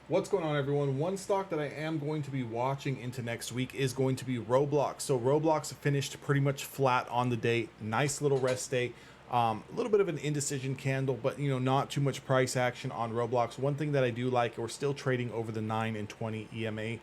What's going on, everyone? One stock that I am going to be watching into next week is going to be Roblox. So Roblox finished pretty much flat on the day. Nice little rest day. A little bit of an indecision candle, but not too much price action on Roblox. One thing that I do like, we're still trading over the 9 and 20 EMA,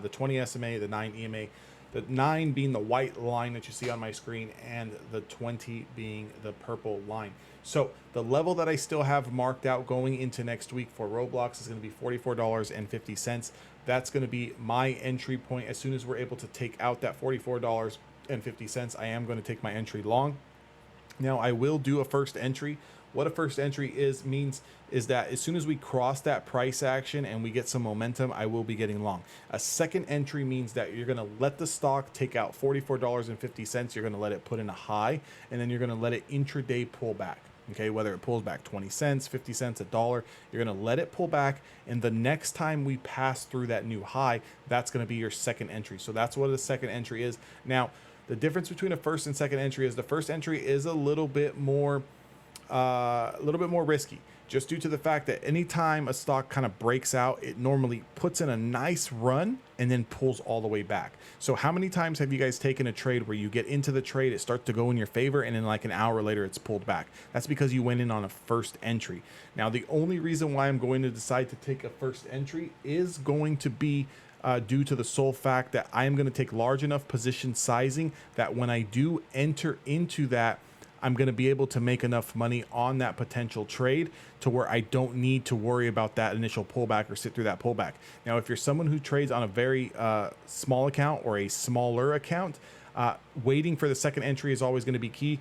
the 20 SMA, the 9 EMA. The 9 being the white line that you see on my screen, and the 20 being the purple line. So the level that I still have marked out going into next week for Roblox is going to be $44.50. That's going to be my entry point. As soon as we're able to take out that $44.50, I am going to take my entry long. Now I will do a first entry. What a first entry means is that as soon as we cross that price action and we get some momentum, I will be getting long. A second entry means that you're going to let the stock take out $44.50. You're going to let it put in a high, and then you're going to let it intraday pull back. Okay, whether it pulls back 20 cents, 50 cents, a dollar, you're going to let it pull back. And the next time we pass through that new high, that's going to be your second entry. So that's what a second entry is. Now, the difference between a first and second entry is the first entry is a little bit more risky, just due to the fact that anytime a stock kind of breaks out, it normally puts in a nice run and then pulls all the way back. So how many times have you guys taken a trade where you get into the trade, it starts to go in your favor, and then like an hour later it's pulled back? That's because you went in on a first entry. Now, the only reason why I'm going to decide to take a first entry is going to be due to the sole fact that I am going to take large enough position sizing that when I do enter into that, I'm going to be able to make enough money on that potential trade to where I don't need to worry about that initial pullback or sit through that pullback. Now, if you're someone who trades on a very small account or a smaller account, waiting for the second entry is always going to be key.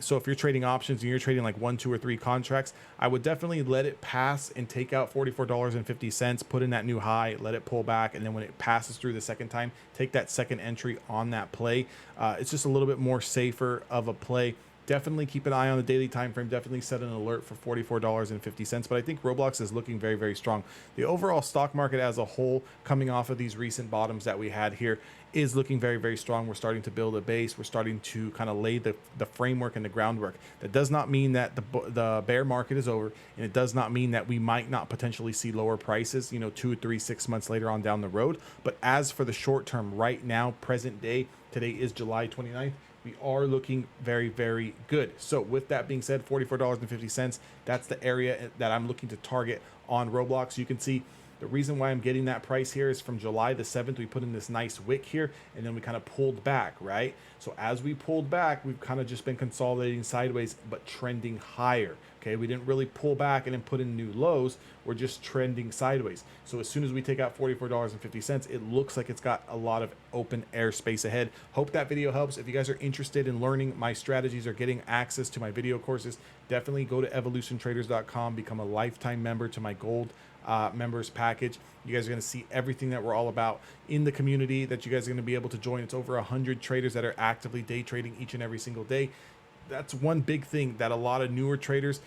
So if you're trading options and you're trading like 1, 2, or 3 contracts, I would definitely let it pass and take out $44.50, put in that new high, let it pull back, and then when it passes through the second time, take that second entry on that play. It's just a little bit more safer of a play. Definitely keep an eye on the daily time frame. Definitely set an alert for $44.50. But I think Roblox is looking very, very strong. The overall stock market as a whole, coming off of these recent bottoms that we had here, is looking very, very strong. We're starting to build a base. We're starting to kind of lay the framework and the groundwork. That does not mean that the bear market is over, and it does not mean that we might not potentially see lower prices, 2, 3, 6 months later on down the road. But as for the short term, right now, present day, today is July 29th. We are looking very, very good. So with that being said, $44.50, that's the area that I'm looking to target on Roblox. You can see the reason why I'm getting that price here is from July the 7th, we put in this nice wick here, and then we kind of pulled back, right? So as we pulled back, we've kind of just been consolidating sideways, but trending higher. Okay, we didn't really pull back and then put in new lows. We're just trending sideways. So as soon as we take out $44.50, it looks like it's got a lot of open airspace ahead. Hope that video helps. If you guys are interested in learning my strategies or getting access to my video courses, definitely go to evolutiontraders.com, become a lifetime member to my gold members package. You guys are going to see everything that we're all about in the community that you guys are going to be able to join. It's over 100 traders that are actively day trading each and every single day. That's one big thing that a lot of newer traders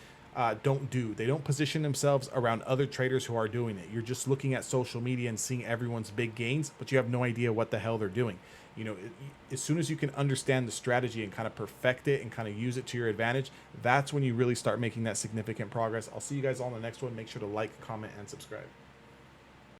don't do. They don't position themselves around other traders who are doing it. You're just looking at social media and seeing everyone's big gains, but you have no idea what the hell they're doing. As soon as you can understand the strategy and kind of perfect it and kind of use it to your advantage, that's when you really start making that significant progress. I'll see you guys on the next one. Make sure to like, comment, and subscribe.